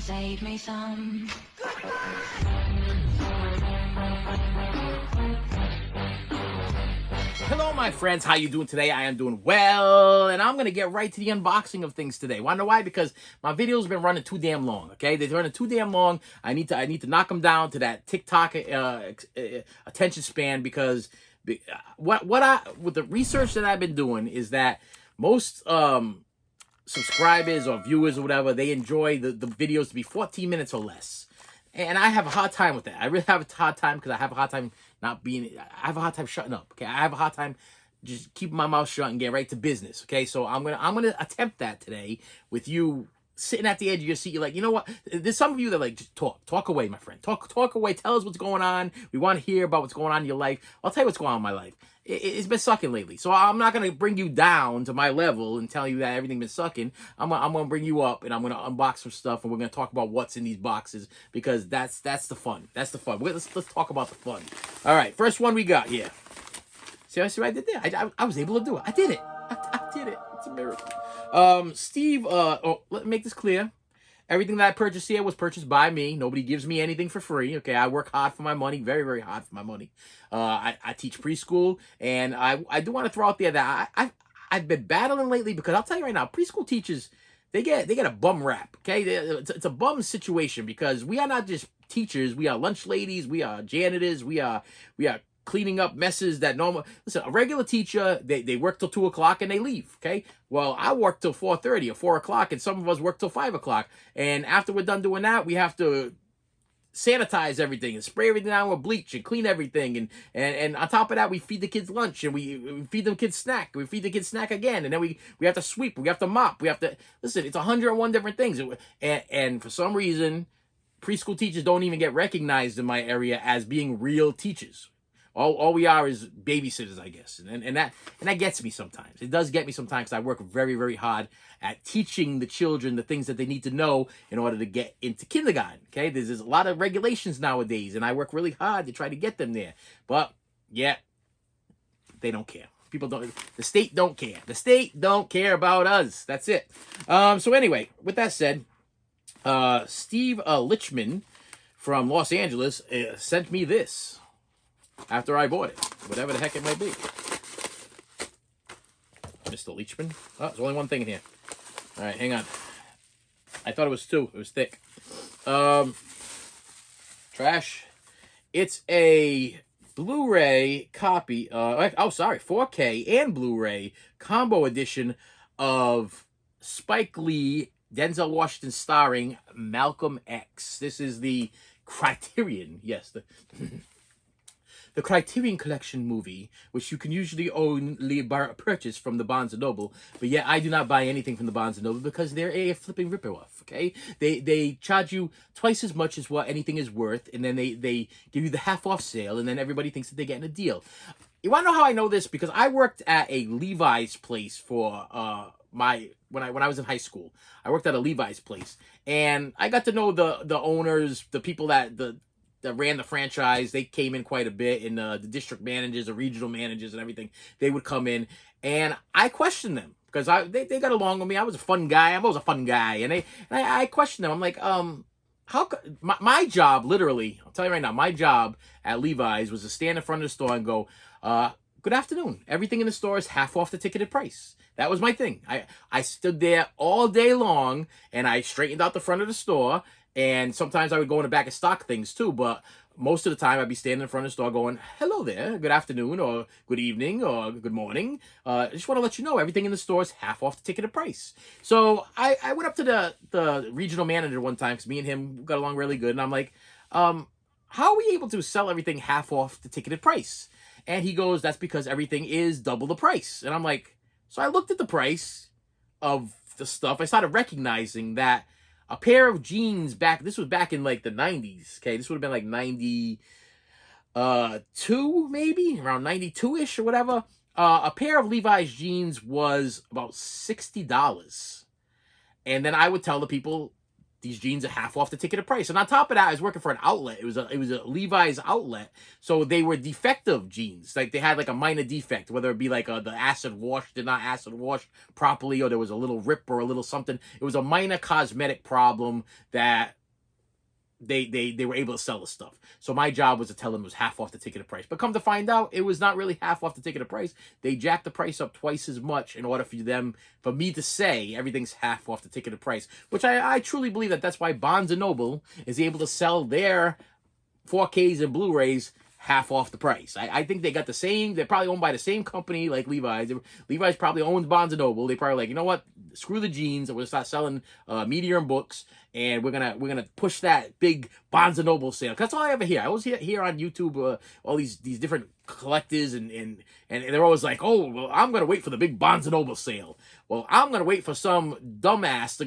save me some. Hello, my friends. How you doing today? I am doing well, and I'm gonna get right to the unboxing of things today. Wanna know why? Because my videos been running too damn long. Okay, they're running too damn long. I need to knock them down to that TikTok attention span, because with the research that I've been doing is that most subscribers or viewers or whatever, they enjoy the videos to be 14 minutes or less. And I have a hard time with that. I really have a hard time because I have a hard time I have a hard time shutting up. Okay, I have a hard time just keeping my mouth shut and get right to business. Okay, so I'm gonna attempt that today with you sitting at the edge of your seat. You're like, you know what? There's some of you that like, just talk away, my friend. Talk away. Tell us what's going on. We want to hear about what's going on in your life. I'll tell you what's going on in my life. It's been sucking lately, so I'm not gonna bring you down to my level and tell you that everything's been sucking. I'm gonna bring you up, and I'm gonna unbox some stuff, and we're gonna talk about what's in these boxes, because that's the fun. That's the fun. Let's talk about the fun. All right, first one we got here. See what I did there? I was able to do it. I did it. I did it. It's a miracle. Steve. Let me make this clear. Everything that I purchased here was purchased by me. Nobody gives me anything for free. Okay, I work hard for my money, very, very hard for my money. I teach preschool, and I do want to throw out there that I've been battling lately, because I'll tell you right now, preschool teachers, they get a bum rap. Okay, it's a bum situation, because we are not just teachers. We are lunch ladies. We are janitors. We are cleaning up messes that normal. Listen, a regular teacher, they work till 2 o'clock and they leave. Okay, well, I work till 4:30 or 4 o'clock, and some of us work till 5 o'clock. And after we're done doing that, we have to sanitize everything and spray everything down with bleach and clean everything, and on top of that, we feed the kids lunch, and we feed them kids snack. We feed the kids snack again, and then we have to sweep, we have to mop, we have to listen. It's 101 different things, and for some reason, preschool teachers don't even get recognized in my area as being real teachers. All we are is babysitters, I guess, and that gets me sometimes. It does get me sometimes, because I work very, very hard at teaching the children the things that they need to know in order to get into kindergarten. Okay, there's a lot of regulations nowadays, and I work really hard to try to get them there. But yeah, they don't care. People don't. The state don't care. The state don't care about us. That's it. So anyway, with that said, Steve Lichman from Los Angeles sent me this after I bought it, whatever the heck it might be. Mr. Leachman. Oh, there's only one thing in here. All right, hang on. I thought it was two. It was thick. Trash. It's a Blu-ray copy. 4K and Blu-ray combo edition of Spike Lee, Denzel Washington starring Malcolm X. This is the Criterion. Yes, the Criterion Collection movie, which you can usually only purchase from the Barnes & Noble. But yeah, I do not buy anything from the Barnes & Noble, because they're a flipping rip-off, okay? They charge you twice as much as what anything is worth, and then they give you the half-off sale, and then everybody thinks that they're getting a deal. You want to know how I know this? Because I worked at a Levi's place for when I was in high school. I worked at a Levi's place, and I got to know the owners, the people that ran the franchise. They came in quite a bit, and the district managers, the regional managers, and everything. They would come in, and I questioned them, because they got along with me. I was a fun guy. I'm always a fun guy, and I questioned them. I'm like, how my job, literally, I'll tell you right now, my job at Levi's was to stand in front of the store and go, good afternoon. Everything in the store is half off the ticketed price. That was my thing. I stood there all day long, and I straightened out the front of the store. And sometimes I would go in the back and stock things too, but most of the time I'd be standing in front of the store going, hello there, good afternoon, or good evening, or good morning. I just want to let you know everything in the store is half off the ticketed price. So I went up to the regional manager one time, because me and him got along really good, and I'm like, how are we able to sell everything half off the ticketed price? And he goes, that's because everything is double the price. And I'm like, so I looked at the price of the stuff. I started recognizing that a pair of jeans this was back in like the 90s, okay? This would have been like 92, maybe? Around 92-ish or whatever. A pair of Levi's jeans was about $60. And then I would tell the people these jeans are half off the ticketed price. And on top of that, I was working for an outlet. It was a Levi's outlet. So they were defective jeans. Like they had like a minor defect, whether it be like the acid wash did not acid wash properly, or there was a little rip or a little something. It was a minor cosmetic problem that they were able to sell the stuff. So my job was to tell them it was half off the ticketed price. But come to find out, it was not really half off the ticketed price. They jacked the price up twice as much in order for me to say everything's half off the ticketed price. Which I truly believe that's why Barnes & Noble is able to sell their 4Ks and Blu-rays half off the price. I think they got the same, they're probably owned by the same company like Levi's. Levi's probably owns Barnes & Noble. They probably like, you know what, screw the jeans, we're gonna start selling media and books, and we're gonna push that big Barnes & Noble sale. That's all I ever hear. I always hear on YouTube all these different collectors and they're always like, oh, well, I'm gonna wait for the big Barnes & Noble sale. Well, I'm gonna wait for some dumbass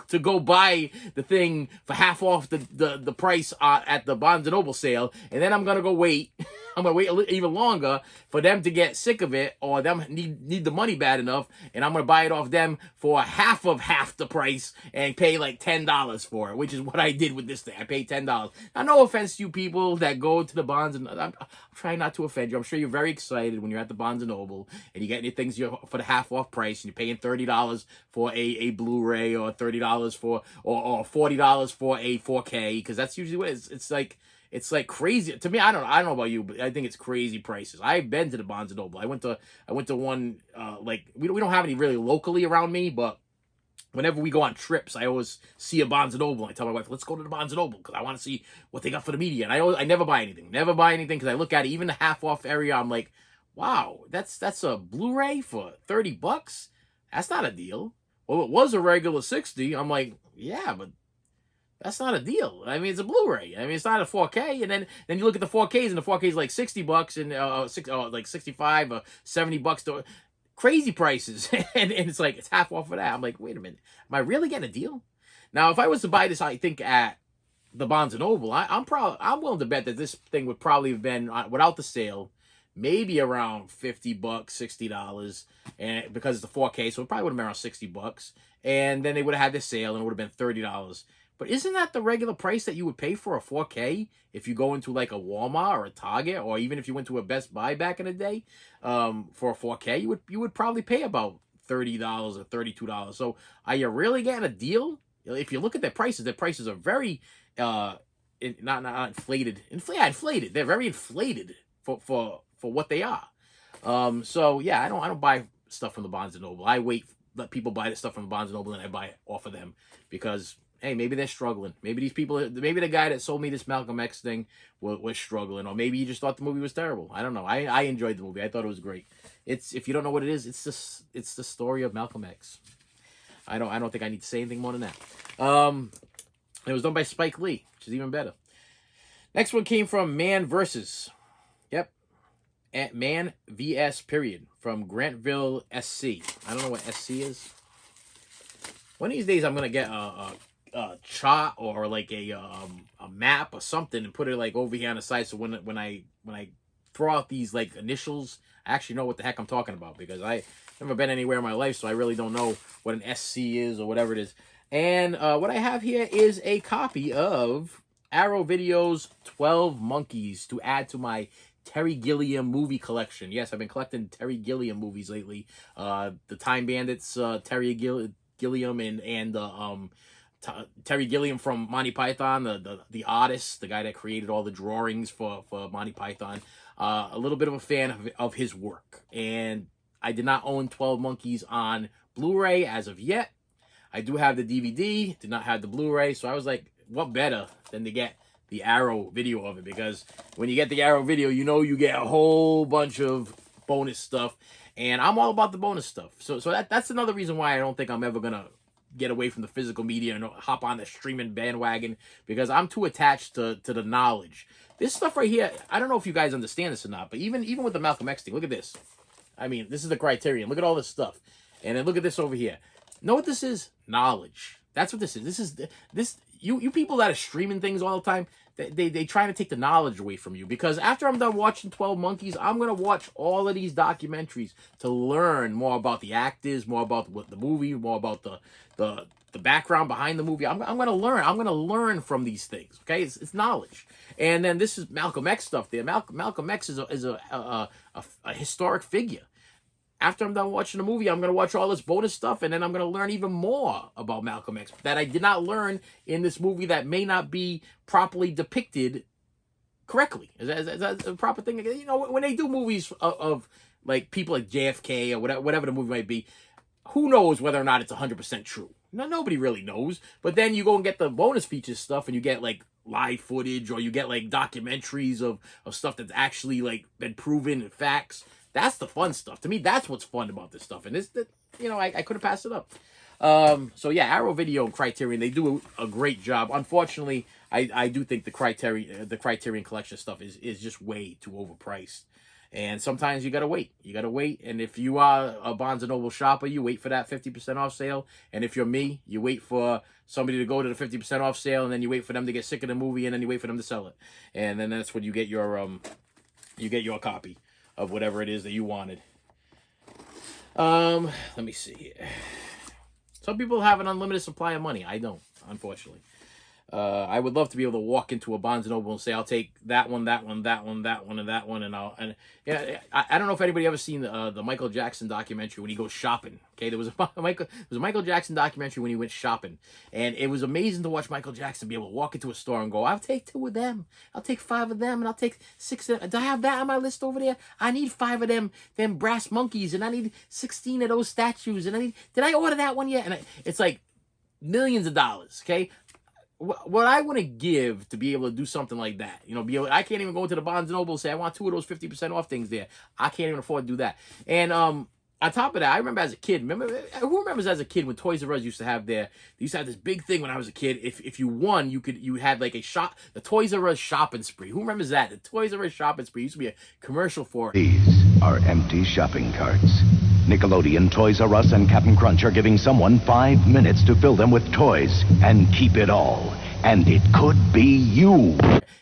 to go buy the thing for half off the price at the Barnes & Noble sale, and then I'm gonna go wait. I'm gonna wait even longer for them to get sick of it, or them need the money bad enough, and I'm gonna buy it off them for half the price and pay like $10 for it, which is what I did with this thing. I paid $10. Now, no offense to you people that go to the Barnes, and I'm trying not to offend you. I'm sure you're very excited when you're at the Barnes & Noble and you get your things for the half off price, and you're paying $30 for a Blu-ray, or $30 for or $40 for a 4K, because that's usually what it's like crazy to me. I don't know about you, but I think it's crazy prices. I've been to the Barnes & Noble. I went to one like we don't have any really locally around me, but whenever we go on trips, I always see a Barnes & Noble. I tell my wife, let's go to the Barnes & Noble because I want to see what they got for the media. And I never buy anything. Never buy anything because I look at it, even the half off area, I'm like, wow, that's a Blu-ray for $30? That's not a deal. Well, it was a regular 60. I'm like, yeah, but that's not a deal. I mean, it's a Blu-ray. I mean, it's not a 4K. And then you look at the 4Ks, and the 4K is like $60 and like 65 or $70. Crazy prices. and it's like, it's half off of that. I'm like, wait a minute. Am I really getting a deal? Now, if I was to buy this, I think at the Barnes & Noble, I'm willing to bet that this thing would probably have been, without the sale, maybe around $50, $60, and because it's the 4K, so it probably would have been around $60. And then they would have had the sale, and it would have been $30. But isn't that the regular price that you would pay for a 4K if you go into like a Walmart or a Target, or even if you went to a Best Buy back in the day for a 4K, you would probably pay about $30 or $32. So are you really getting a deal? If you look at their prices are very not inflated. Inflated. They're very inflated for what they are. So yeah, I don't buy stuff from the Barnes & Noble. I let people buy the stuff from Barnes & Noble, and I buy it off of them because, hey, maybe they're struggling. Maybe maybe the guy that sold me this Malcolm X thing was struggling, or maybe he just thought the movie was terrible. I don't know. I enjoyed the movie. I thought it was great. If you don't know what it is, it's the story of Malcolm X. I don't think I need to say anything more than that. It was done by Spike Lee, which is even better. Next one came from Man Versus. Yep. At Man VS period from Grantville, SC. I don't know what SC is. One of these days I'm gonna get a chart or like a map or something and put it like over here on the side, so when I throw out these like initials, I actually know what the heck I'm talking about, because I've never been anywhere in my life, so I really don't know what an SC is or whatever it is. And what I have here is a copy of Arrow Video's 12 Monkeys to add to my Terry Gilliam movie collection. Yes, I've been collecting Terry Gilliam movies lately. The Time Bandits, Terry Gilliam, and Terry Gilliam from Monty Python, the artist, the guy that created all the drawings for Monty Python. A little bit of a fan of his work. And I did not own 12 Monkeys on Blu-ray as of yet. I do have the DVD, did not have the Blu-ray, so I was like, what better than to get the Arrow video of it? Because when you get the Arrow video, you know you get a whole bunch of bonus stuff, and I'm all about the bonus stuff. So that's another reason why I don't think I'm ever gonna get away from the physical media and hop on the streaming bandwagon, because I'm too attached to the knowledge. This stuff right here, I don't know if you guys understand this or not, but even with the Malcolm X thing, look at this. I mean, this is the Criterion. Look at all this stuff. And then look at this over here. Know what this is? Knowledge. That's what this is. You people that are streaming things all the time, they trying to take the knowledge away from you. Because after I'm done watching 12 Monkeys, I'm going to watch all of these documentaries to learn more about the actors, more about what the movie, more about the the background behind the movie. I'm going to learn. I'm going to learn from these things. Okay, it's knowledge. And then this is Malcolm X stuff. There, Malcolm X is a historic figure. After I'm done watching the movie, I'm going to watch all this bonus stuff, and then I'm going to learn even more about Malcolm X that I did not learn in this movie that may not be properly depicted correctly. Is that a proper thing? You know, when they do movies of like people like JFK or whatever the movie might be, who knows whether or not it's 100% true? Nobody really knows. But then you go and get the bonus features stuff, and you get like live footage, or you get like documentaries of stuff that's actually like been proven and facts. That's the fun stuff. To me, that's what's fun about this stuff. And I couldn't pass it up. So yeah, Arrow Video and Criterion, they do a great job. Unfortunately, I do think the Criterion collection stuff is just way too overpriced. And sometimes you gotta wait. And if you are a Barnes & Noble shopper, you wait for that 50% off sale. And if you're me, you wait for somebody to go to the 50% off sale, and then you wait for them to get sick of the movie, and then you wait for them to sell it. And then that's when you get your copy of whatever it is that you wanted. Let me see here. Some people have an unlimited supply of money. I don't, unfortunately. I would love to be able to walk into a Barnes & Noble and say, I'll take that one, that one, that one, that one, and that one, and I don't know if anybody ever seen the Michael Jackson documentary when he goes shopping. Okay, there was a Michael Jackson documentary when he went shopping, and it was amazing to watch Michael Jackson be able to walk into a store and go, I'll take 2 of them, I'll take 5 of them, and I'll take 6 of them. Do I have that on my list over there? I need 5 of them brass monkeys, and I need 16 of those statues, and did I order that one yet? And it's like millions of dollars. Okay. What I want to give to be able to do something like that, I can't even go to the Barnes & Noble and say, I want 2 of those 50% off things there. I can't even afford to do that. And on top of that, I remember as a kid, who remembers as a kid when Toys R Us used to have they used to have this big thing when I was a kid. If you won, you had like the Toys R Us shopping spree. Who remembers that? The Toys R Us shopping spree used to be a commercial for it. These are empty shopping carts. Nickelodeon, Toys R Us, and Captain Crunch are giving someone 5 minutes to fill them with toys and keep it all. And it could be you.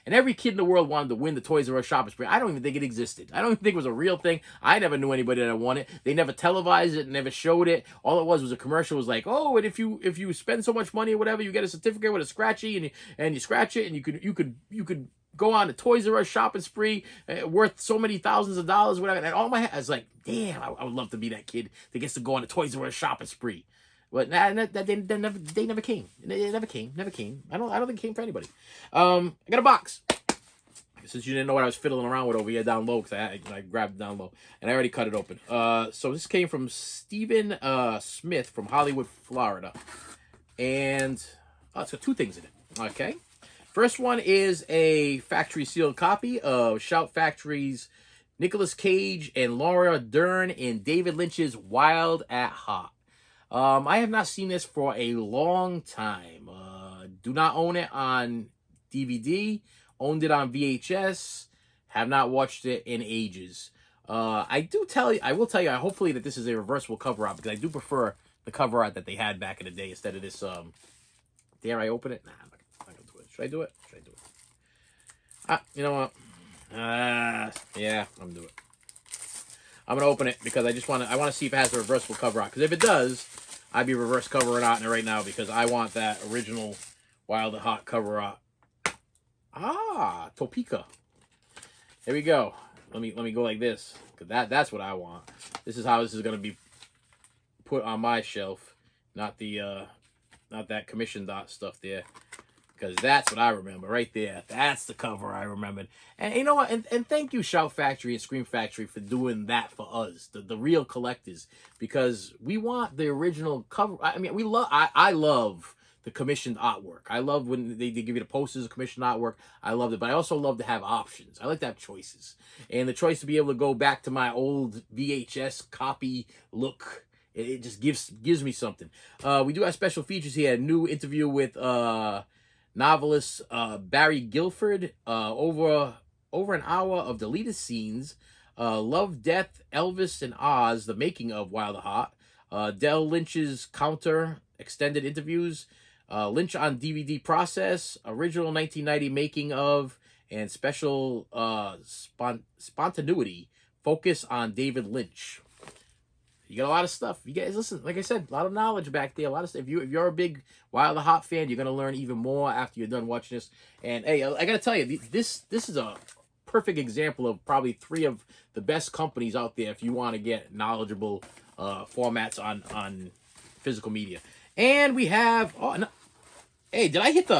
And every kid in the world wanted to win the Toys R Us shopping spree. I don't even think it existed. I don't even think it was a real thing. I never knew anybody that won it. They never televised it, never showed it. All it was a commercial. It was like, oh, and if you spend so much money or whatever, you get a certificate with a scratchy, and you scratch it, and you could go on a Toys R Us shopping spree worth so many thousands of dollars, whatever. And all my head, I was like, damn, I would love to be that kid that gets to go on a Toys R Us shopping spree. But they never came. It never came. I don't think it came for anybody. I got a box. Since you didn't know what I was fiddling around with over here down low, because I grabbed it down low, and I already cut it open. So this came from Stephen Smith from Hollywood, Florida. And it's got 2 things in it. Okay. First one is a factory sealed copy of Shout Factory's Nicolas Cage and Laura Dern in David Lynch's Wild at Heart. I have not seen this for a long time. Do not own it on DVD. Owned it on VHS. Have not watched it in ages. I will tell you, hopefully that this is a reversible cover art, because I do prefer the cover art that they had back in the day instead of this. Dare I open it? Nah, I'm not gonna do it. Should I do it? You know what? Yeah, I'm gonna do it. I'm gonna open it because I want to see if it has a reversible cover art. Because if it does, I'd be reverse covering art in it right now, because I want that original Wild and Hot cover art. Ah, Topeka. Here we go. Let me go like this, because that's what I want. This is how this is gonna be put on my shelf, not that commission dot stuff there. Because that's what I remember right there. That's the cover I remembered. And you know what? And thank you, Shout Factory and Scream Factory, for doing that for us, the real collectors. Because we want the original cover. I mean, I love the commissioned artwork. I love when they give you the posters of commissioned artwork. I love it. But I also love to have options. I like to have choices. And the choice to be able to go back to my old VHS copy look, it just gives me something. We do have special features here. A new interview with novelist Barry Guilford, over an hour of deleted scenes, Love, Death, Elvis, and Oz, the making of Wild Heart, Del Lynch's counter extended interviews, Lynch on DVD process, original 1990 making of, and special spontaneity focus on David Lynch. You got a lot of stuff. You guys listen, like I said, a lot of knowledge back there. A lot of stuff. If you're a big Wild the Hot fan, you're gonna learn even more after you're done watching this. And hey, I gotta tell you, this is a perfect example of probably 3 of the best companies out there if you want to get knowledgeable formats on physical media. And we have hey, did I hit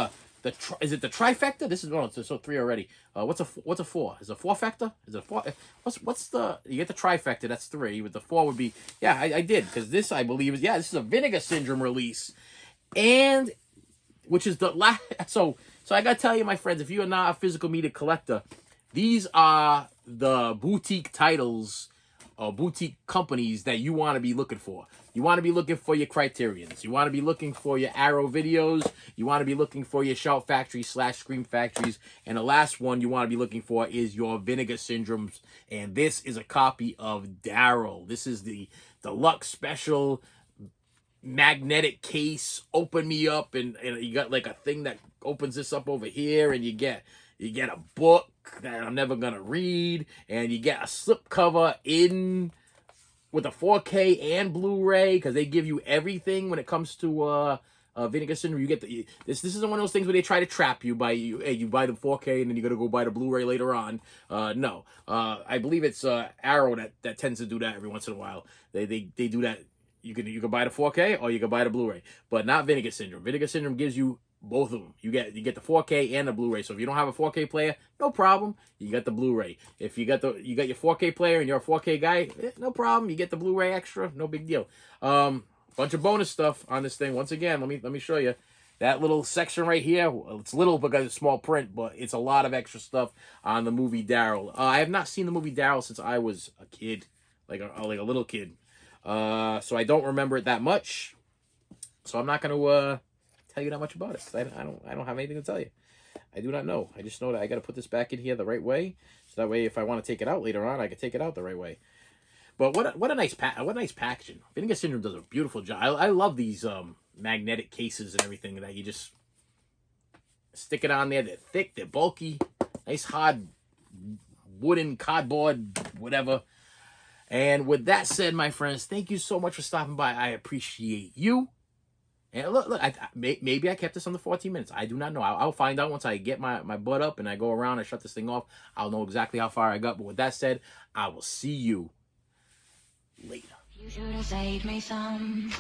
is it the trifecta? This is so 3 already. What's a 4? Is it a 4-factor? Is it a 4? What's the, you get the trifecta? That's 3. With the 4 would be, yeah, I did, because this I believe is, yeah, this is a Vinegar Syndrome release, and which is the last. So I gotta tell you, my friends, if you are not a physical media collector, these are the boutique titles or boutique companies that you want to be looking for. You want to be looking for your Criterions. You want to be looking for your Arrow videos. You want to be looking for your Shout Factory / Scream Factories. And the last one you want to be looking for is your Vinegar Syndromes. And this is a copy of Daryl. This is the deluxe special magnetic case. Open me up, and you got like a thing that opens this up over here, and you get a book that I'm never gonna read, and you get a slipcover in with a 4K and Blu-ray, because they give you everything when it comes to Vinegar Syndrome. You get this isn't one of those things where they try to trap you by you buy the 4K and then you gotta go buy the Blu-ray later on. No, I believe it's Arrow that tends to do that every once in a while. They do that. You can buy the 4K or you can buy the Blu-ray, but not Vinegar Syndrome. Vinegar Syndrome gives you both of them. You get the 4K and the Blu-ray. So if you don't have a 4K player, no problem. You got the Blu-ray. If you got your 4K player and you're a 4K guy, no problem. You get the Blu-ray extra. No big deal. Bunch of bonus stuff on this thing. Once again, let me show you that little section right here. It's little because it's small print, but it's a lot of extra stuff on the movie Daryl. I have not seen the movie Daryl since I was a kid, like a little kid. So I don't remember it that much. So I'm not gonna tell you that much about it, because I don't have anything to tell you. I do not know. I just know that I got to put this back in here the right way, so that way if I want to take it out later on, I can take it out the right way. But what a nice packaging. Vinegar Syndrome does a beautiful job. I love these magnetic cases and everything that you just stick it on there. They're thick, they're bulky, nice hard wooden cardboard, whatever. And with that said, my friends, thank you so much for stopping by. I appreciate you. And look, maybe I kept this under 14 minutes. I do not know. I'll find out once I get my butt up and I go around and shut this thing off. I'll know exactly how far I got. But with that said, I will see you later. You should have saved me some.